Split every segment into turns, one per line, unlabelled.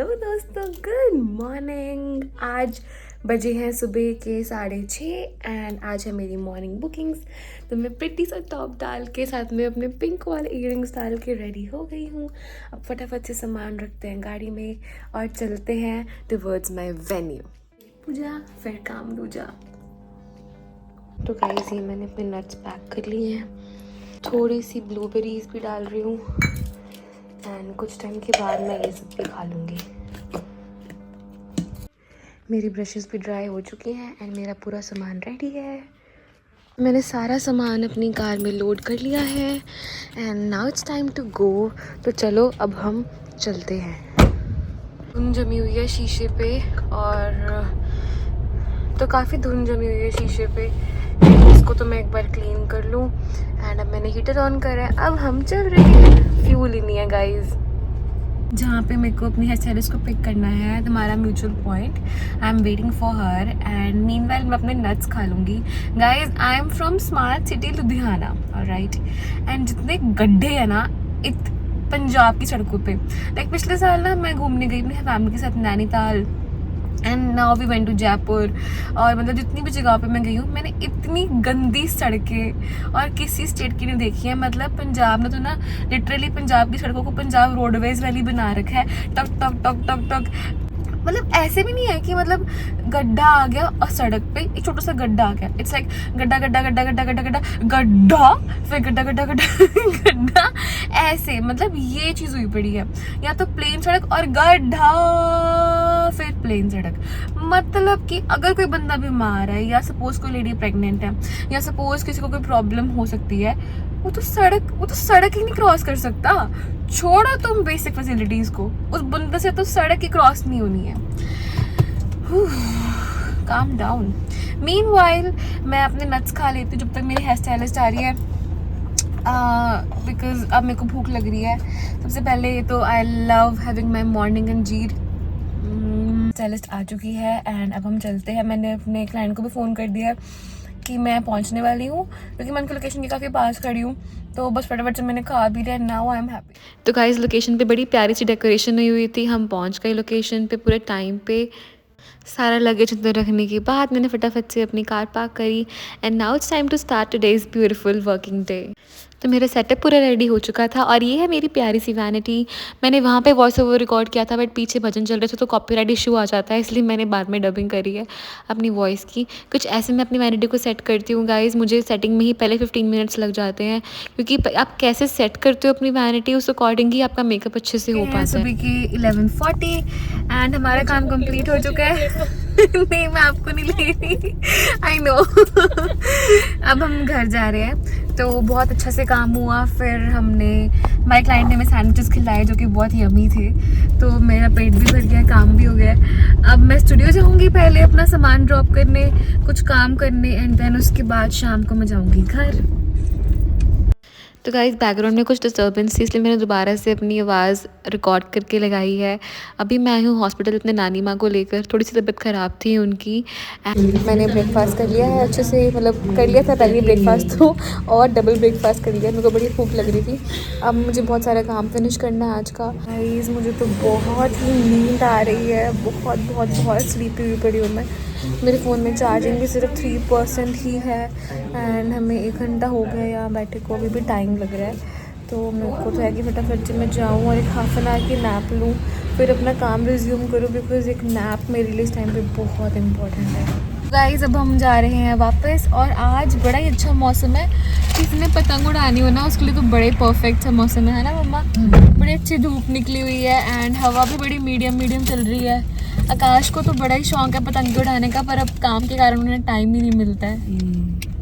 Hello दोस्तों, good morning. आज बजे हैं सुबह के 6:30 एंड आज है मेरी मॉर्निंग बुकिंग्स। तो मैं प्रिटी सा टॉप डाल के साथ में अपने पिंक वाले इयररिंग्स डाल के रेडी हो गई हूँ। अब फटाफट से सामान रखते हैं गाड़ी में और चलते हैं टुवर्ड्स माय वेन्यू। पूजा फिर काम दूजा। तो गाइस, ये मैंने अपने नट्स पैक कर लिए हैं, थोड़ी सी ब्लूबेरीज भी डाल रही हूँ एंड कुछ टाइम के बाद मैं ये सब भी खा लूँगी। मेरी ब्रशेस भी ड्राई हो चुकी हैं एंड मेरा पूरा सामान रेडी है। मैंने सारा सामान अपनी कार में लोड कर लिया है and now it's time to go. तो चलो अब हम चलते हैं। धुंध जमी हुई है शीशे पे और तो काफ़ी धुंध जमी हुई है शीशे पे। इसको तो मैं एक बार क्लीन कर लूँ एंड अब मैंने हीटर ऑन करा है। अब हम चल रहे हैं। फ्यूल ही नहीं है गाइज। जहाँ पे मेरे को अपनी हेयर स्टाइलिस्ट को पिक करना है, तुम्हारा mutual point. I am waiting for her and meanwhile मैं अपने नट्स खा लूँगी। Guys, I am from smart city Ludhiana, alright. And जितने गड्ढे हैं ना पंजाब की सड़कों पे, लाइक पिछले साल ना मैं घूमने गई अपनी फैमिली के साथ Nainital and now we went to Jaipur. और मतलब जितनी भी जगह पे मैं गई हूँ, मैंने इतनी गंदी सड़कें और किसी स्टेट की नहीं देखी है। मतलब पंजाब ने तो ना लिटरली पंजाब की सड़कों को पंजाब रोडवेज वाली बना रखा है। टक टक टक टक टक। मतलब ऐसे भी नहीं है कि मतलब गड्ढा आ गया और सड़क पे एक छोटा सा गड्ढा आ गया। इट्स लाइक गड्ढा गड्ढा गड्ढा गड्ढा गड्ढा गड्ढा गड्ढा फिर गड्ढा गड्ढा गड्ढा गड्ढा, ऐसे। मतलब ये चीज़ हुई पड़ी है। या तो प्लेन सड़क और गड्ढा फिर प्लेन सड़क। मतलब कि अगर कोई बंदा बीमार है या सपोज कोई लेडी प्रेग्नेंट है या सपोज किसी को कोई प्रॉब्लम हो सकती है, वो तो सड़क ही नहीं क्रॉस कर सकता। छोड़ो तुम बेसिक फैसिलिटीज को, उस बंदे से तो सड़क ही क्रॉस नहीं होनी है। Calm down. मीनवाइल मैं अपने नट्स खा लेती हूँ जब तक मेरी हेयर स्टाइलिस्ट आ रही है, बिकॉज अब मेरे को भूख लग रही है। सबसे पहले तो I love having my morning अंजीर। स्टाइलिस्ट आ चुकी है एंड अब हम चलते हैं। मैंने अपने क्लाइंट को भी फ़ोन कर दिया कि मैं पहुंचने वाली हूँ, क्योंकि मैं उनकी लोकेशन के काफ़ी पास खड़ी हूँ। तो बस फटाफट से मैंने खा भी लिया। Now I am happy. तो गाइस, लोकेशन पे बड़ी प्यारी सी डेकोरेशन हुई थी। हम पहुंच गए लोकेशन पे पूरे टाइम पे। सारा लगेज अंदर रखने के बाद मैंने फटाफट से अपनी कार पार्क करी and now it's time to start today's beautiful working day. तो मेरा सेटअप पूरा रेडी हो चुका था और ये है मेरी प्यारी सी वैनिटी। मैंने वहाँ पे वॉइस ओवर रिकॉर्ड किया था बट पीछे भजन चल रहे थे तो कॉपीराइट इशू आ जाता है, इसलिए मैंने बाद में डबिंग करी है अपनी वॉइस की। कुछ ऐसे मैं अपनी वैनिटी को सेट करती हूँ गाइज। मुझे सेटिंग में ही पहले 15 मिनट्स लग जाते हैं, क्योंकि आप कैसे सेट करते हो अपनी वैनिटी उस अकॉर्डिंग ही आपका मेकअप अच्छे से हो पाता है। सुबह की 11:40 एंड हमारा काम कंप्लीट हो चुका है। नहीं, मैं आपको नहीं ले रही, आई नो। अब हम घर जा रहे हैं। तो बहुत अच्छा से काम हुआ। फिर हमारे क्लाइंट ने हमें सैंडविचेस खिलाए जो कि बहुत यमी थे। तो मेरा पेट भी भर गया, काम भी हो गया। अब मैं स्टूडियो जाऊंगी पहले अपना सामान ड्रॉप करने, कुछ काम करने एंड देन उसके बाद शाम को मैं जाऊंगी घर। तो गाइस, बैकग्राउंड में कुछ डिस्टर्बेंस थी, इसलिए मैंने दोबारा से अपनी आवाज़ रिकॉर्ड करके लगाई है। अभी मैं आई हूँ हॉस्पिटल अपने नानी माँ को लेकर, थोड़ी सी तबीयत ख़राब थी उनकी। मैंने ब्रेकफास्ट कर लिया है अच्छे से, मतलब कर लिया था पहले ब्रेकफास्ट तो, और डबल ब्रेकफास्ट कर लिया। मेरे को बड़ी भूख लग रही थी। अब मुझे बहुत सारा काम फिनिश करना है आज का। गाइस, मुझे तो बहुत ही नींद आ रही है, बहुत बहुत बहुत स्लीपी हुई पड़ी हूँ मैं। मेरे फ़ोन में चार्जिंग भी सिर्फ 3% ही है एंड हमें 1 घंटा हो गया यहाँ बैठे को, अभी भी टाइम लग रहा है। तो मेरे को तो है कि फटाफट से मैं जाऊँ और एक हाफ एन आवर की नैप लूँ, फिर अपना काम रिज्यूम करूँ, बिकॉज एक नैप मेरे लिए इस टाइम पे बहुत इंपॉर्टेंट है। गाइस, अब हम जा रहे हैं वापस और आज बड़ा ही अच्छा मौसम है। किसी ने पतंग उड़ानी हो ना, उसके लिए तो बड़े परफेक्ट सा मौसम है ना मम्मा। बड़ी अच्छी धूप निकली हुई है एंड हवा भी बड़ी मीडियम चल रही है। आकाश को तो बड़ा ही शौक है पतंग उड़ाने का, पर अब काम के कारण उन्हें टाइम ही नहीं मिलता है।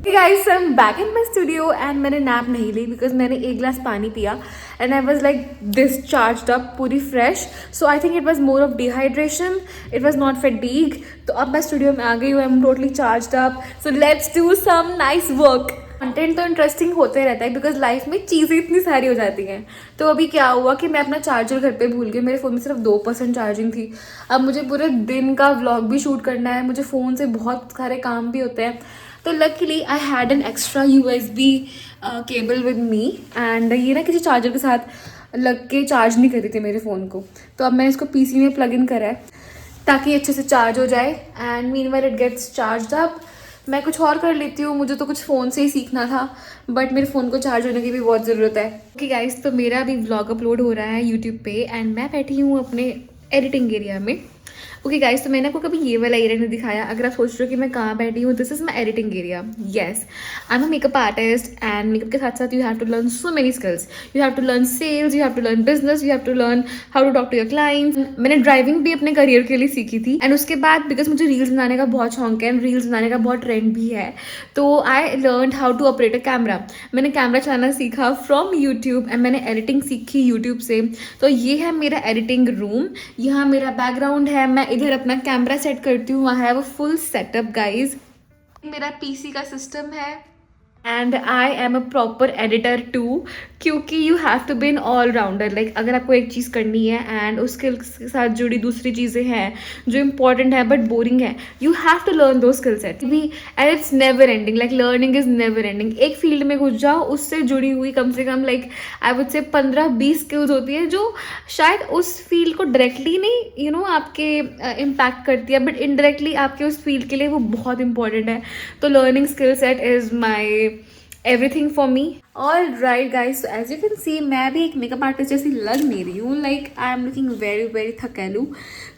Hey guys, I'm back in my studio and मैंने नैप नहीं ली बिकॉज मैंने 1 गिलास पानी पिया and I was like discharged up, पूरी fresh. So I think it was more of dehydration, it was not fatigue. तो अब मैं स्टूडियो में आ गई हूँ, I am totally charged up. So let's do some nice work. Content तो interesting होते रहता है बिकॉज लाइफ में चीज़ें इतनी सारी हो जाती हैं। तो अभी क्या हुआ कि मैं अपना चार्जर घर पे भूल गई, मेरे फ़ोन में सिर्फ 2% चार्जिंग थी। अब मुझे पूरे दिन का व्लॉग भी शूट करना है, मुझे फ़ोन से बहुत सारे काम भी होते हैं। तो luckily I had an extra USB cable with me and ये ना किसी चार्जर के साथ लग के चार्ज नहीं कर रही थी मेरे फ़ोन को, तो अब मैंने इसको पीसी में प्लग इन करा है ताकि अच्छे से चार्ज हो जाए and meanwhile it gets charge up. मैं कुछ और कर लेती हूँ, मुझे तो कुछ फ़ोन से ही सीखना था बट मेरे फ़ोन को चार्ज होने की भी बहुत ज़रूरत है। ओके गाइस, तो मेरा अभी व्लॉग अपलोड हो रहा है यूट्यूब पे एंड मैं बैठी हूँ अपने एडिटिंग एरिया में। ओके गाइस, तो मैंने आपको कभी ये वाला एरिया नहीं दिखाया। अगर आप सोच रहे हो कि मैं कहाँ बैठी हूँ, this is my editing area. Yes, I am a makeup artist and makeup के साथ साथ you have to learn so many skills. You have to learn sales, you have to learn business, you have to learn how to talk to your clients. मैंने driving भी अपने career के लिए सीखी थी एंड उसके बाद बिकॉज मुझे रील्स बनाने का बहुत शौक है एंड रील्स बनाने का बहुत ट्रेंड भी है, तो I learn how to operate a camera. मैंने कैमरा चलाना सीखा फ्रॉम यूट्यूब एंड मैंने एडिटिंग सीखी यूट्यूब से। तो ये है मेरा एडिटिंग रूम, यहाँ मेरा बैकग्राउंड है, मैं इधर अपना कैमरा सेट करती हूँ। I have a full setup guys. मेरा पीसी का सिस्टम है and I am a proper editor too, क्योंकि you have to be an all rounder. Like अगर आपको एक चीज़ करनी है एंड उसके साथ जुड़ी दूसरी चीज़ें हैं जो इंपॉर्टेंट है बट बोरिंग है, यू हैव टू लर्न दो स्किल सेट भी and it's never ending. Like learning is never ending. एक फील्ड में घुस जाओ, उससे जुड़ी हुई कम से कम like I would say 15-20 skills होती है जो शायद उस फील्ड को डायरेक्टली नहीं आपके इम्पैक्ट करती है बट इनडायरेक्टली आपके उस फील्ड के लिए वो बहुत इंपॉर्टेंट है। तो learning skill set is my everything for me. All right guys, so as you can see मैं भी एक मेकअप आर्टिस्ट जैसी लग नहीं रही हूँ। like I am looking very थकेलू।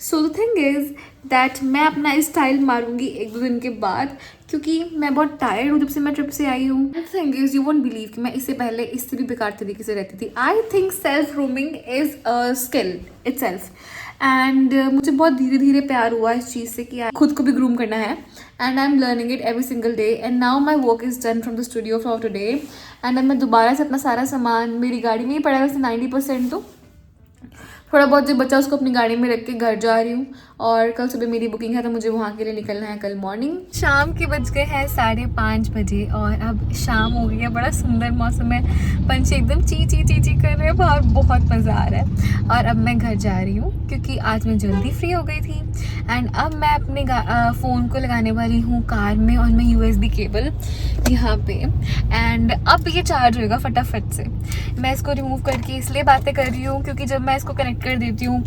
so the thing is that मैं अपना स्टाइल मारूंगी 1-2 दिन के बाद, क्योंकि मैं बहुत टायर्ड हूँ जब से मैं ट्रिप से आई हूँ। The thing is you won't believe कि मैं इससे पहले इससे भी बेकार तरीके से रहती थी। I think self grooming is a skill itself and मुझे बहुत धीरे धीरे प्यार हुआ इस चीज़ से कि खुद को भी ग्रूम करना है and I am learning it every single day and now my work is done from the studio for today and अब मैं दोबारा से अपना सारा सामान मेरी गाड़ी में ही पड़ा है वैसे 90%। तो थोड़ा बहुत जो बचा उसको अपनी गाड़ी में रख के घर जा रही हूँ और कल सुबह मेरी बुकिंग है तो मुझे वहाँ के लिए निकलना है कल मॉर्निंग। शाम के बज गए हैं 5:30 बजे और अब शाम हो गई है। बड़ा सुंदर मौसम है, पंछी एकदम ची ची ची ची कर रहे हैं बाहर, बहुत मज़ा आ रहा है। और अब मैं घर जा रही हूँ क्योंकि आज मैं जल्दी फ्री हो गई थी एंड अब मैं अपने फ़ोन को लगाने वाली हूँ कार में और मैं USB केबल यहाँ पे एंड अब ये चार्ज होएगा फटाफट से। मैं इसको रिमूव करके इसलिए बातें कर रही हूँ क्योंकि जब मैं इसको कनेक्ट कर देती हूँ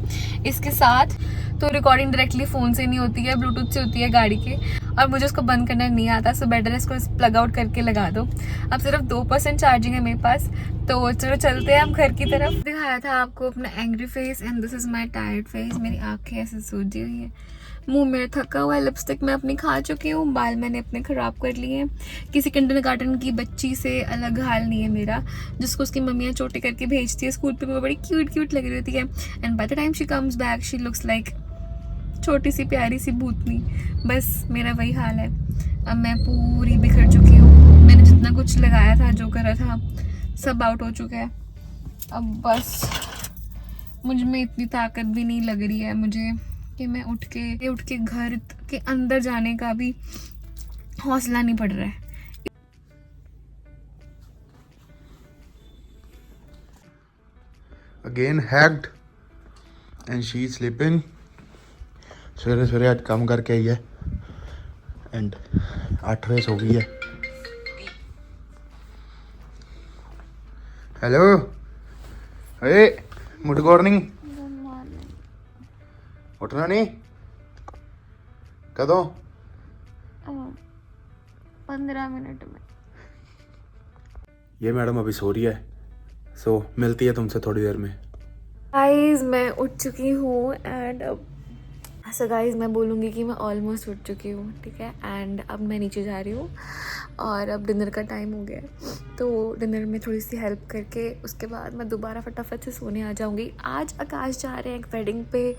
इसके साथ तो रिकॉर्डिंग डायरेक्टली फ़ोन से नहीं होती है, ब्लूटूथ से होती है गाड़ी के, और मुझे उसको बंद करना नहीं आता। सो बेटर इसको प्लग आउट करके लगा दो। अब सिर्फ 2% चार्जिंग है मेरे पास, तो चलो चलते हैं हम घर की तरफ। दिखाया था आपको अपना angry face and this is my tired face. मेरी आँखें ऐसे सूजी हुई है, मुंह मेरा थका हुआ है, लिपस्टिक मैं अपनी खा चुकी हूँ, बाल मैंने अपने ख़राब कर लिए हैं। किसी किंडरगार्टन की बच्ची से अलग हाल नहीं है मेरा, जिसको उसकी मम्मियाँ चोटी करके भेजती है स्कूल पे, वो बड़ी क्यूट लग रही होती है and by the time she comes back she looks like छोटी सी प्यारी सी भूतनी। बस मेरा वही हाल है। अब मैं पूरी बिखर चुकी हूँ, मैंने जितना कुछ लगाया था जो करा था सब आउट हो चुका है। अब बस मुझ में इतनी ताकत भी नहीं लग रही है मुझे कि मैं उठ के घर के अंदर जाने का भी हौसला नहीं पड़ रहा है।
Again hacked and she is sleeping. सवेरे आज काम करके आई है एंड 8 बजे सो गई है। हेलो, अरे गुड मॉर्निंग। उठना नहीं? कदों?
15 मिनट में।
ये मैडम अभी सो रही है, सो मिलती है तुमसे थोड़ी देर में।
गाइस मैं उठ चुकी हूँ एंड अब गाइस मैं बोलूँगी कि मैं ऑलमोस्ट उठ चुकी हूँ, ठीक है। एंड अब मैं नीचे जा रही हूँ और अब डिनर का टाइम हो गया है, तो डिनर में थोड़ी सी हेल्प करके उसके बाद मैं दोबारा फटाफट से सोने आ जाऊँगी। आज आकाश जा रहे हैं एक वेडिंग पे।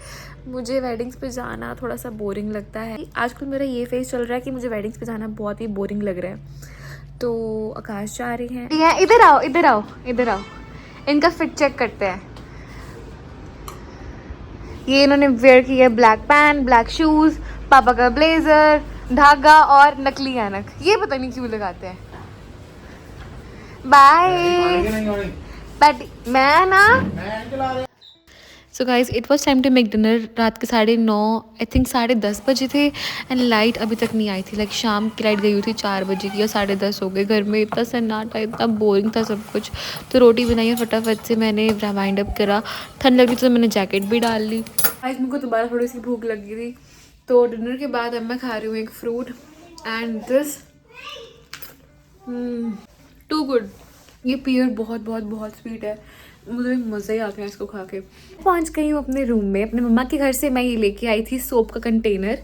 मुझे वेडिंग्स पे जाना थोड़ा सा बोरिंग लगता है। आजकल मेरा ये फेस चल रहा है कि मुझे वेडिंग्स पे जाना बहुत ही बोरिंग लग रहा है। तो आकाश जा रही हैं। इधर आओ, इनका फिट चेक करते हैं। ये इन्होंने वेयर की है ब्लैक पैंट, ब्लैक शूज, पापा का ब्लेजर, धागा और नकली ऐनक। ये पता नहीं क्यों लगाते हैं। बाय बैटी, मैं so guys it was time to make dinner. रात के 9:30 आई थिंक 10:30 बजे थे एंड लाइट अभी तक नहीं आई थी। लाइक शाम की लाइट गई हुई थी 4 बजे की और 10:30 हो गए। घर में इतना सन्नाटा, इतना बोरिंग था सब कुछ। तो रोटी बनाई और फटाफट से मैंने वाइंड अप करा। ठंड लग रही थी तो मैंने जैकेट भी डाल ली। आज मुझको दोबारा थोड़ी सी भूख लगी थी, तो डिनर के बाद अब मैं खा रही हूँ एक fruit and this too good. ये पियर बहुत बहुत बहुत स्वीट है, मुझे मज़ा ही आ गया इसको खा के। पहुँच गई हूँ अपने रूम में। अपने मम्मा के घर से मैं ये लेके आई थी सोप का कंटेनर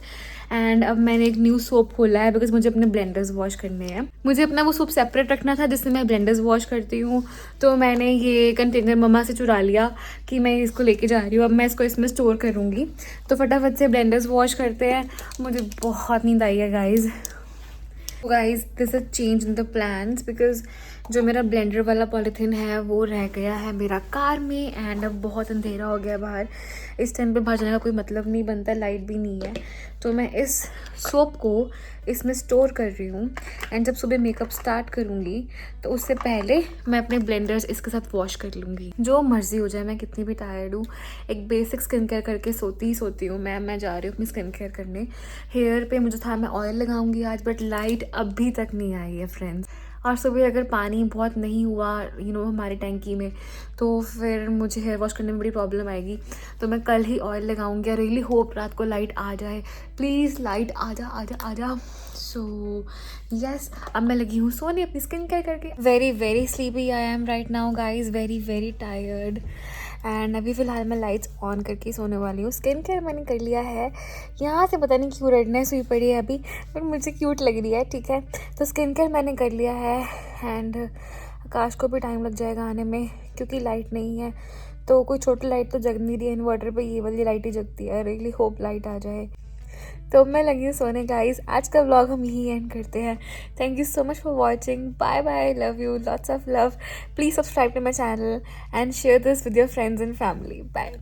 एंड अब मैंने एक न्यू सोप खोला है बिकॉज मुझे अपने ब्लेंडर्स वॉश करने हैं। मुझे अपना वो सोप सेपरेट रखना था जिससे मैं ब्लेंडर्स वॉश करती हूँ, तो मैंने ये कंटेनर मम्मा से चुरा लिया कि मैं इसको लेके जा रही हूँ। अब मैं इसको इसमें स्टोर करूँगी। तो फटाफट से ब्लेंडर्स वॉश करते हैं। मुझे बहुत नींद आई है guys. Guys this is change in the plans because जो मेरा ब्लेंडर वाला पॉलीथीन है वो रह गया है मेरा कार में एंड अब बहुत अंधेरा हो गया बाहर। इस टाइम पे बाहर जाने का कोई मतलब नहीं बनता, लाइट भी नहीं है। तो मैं इस सोप को इसमें स्टोर कर रही हूँ एंड जब सुबह मेकअप स्टार्ट करूँगी तो उससे पहले मैं अपने ब्लेंडर्स इसके साथ वॉश कर लूँगी। जो मर्जी हो जाए, मैं कितनी भी टायर्ड हूँ, एक बेसिक स्किन केयर करके सोती हूँ। मैं जा रही हूँ अपनी स्किन केयर करने। हेयर पे मुझे था मैं ऑयल लगाऊंगी आज, बट लाइट अभी तक नहीं आई है फ्रेंड्स। और सुबह अगर पानी बहुत नहीं हुआ हमारी टैंकी में, तो फिर मुझे हेयर वॉश करने में बड़ी प्रॉब्लम आएगी। तो मैं कल ही ऑयल लगाऊंगी। आई रियली होप रात को लाइट आ जाए, प्लीज़ लाइट आ जा। सो यस, अब मैं लगी हूँ सोने अपनी स्किन केयर करके। Very very sleepy I am right now guys, very very tired. And अभी फ़िलहाल मैं लाइट्स ऑन करके सोने वाली हूँ। स्किन केयर मैंने कर लिया है। यहाँ से पता नहीं क्यों रेडनेस हुई पड़ी है अभी, बट मुझे क्यूट लग रही है, ठीक है। तो स्किन केयर मैंने कर लिया है एंड आकाश को भी टाइम लग जाएगा आने में क्योंकि लाइट नहीं है। तो कोई छोटी लाइट तो जग नहीं रही है, इन्वर्टर पे ये वाली लाइट ही जगती है। रियली होप लाइट आ जाए। तो मैं लगी हूँ सोने गाइस। आज का व्लॉग हम यहीं एंड करते हैं। Thank you so much for watching. Bye bye, love you, lots of love. Please subscribe to my channel and share this with your friends and family. Bye.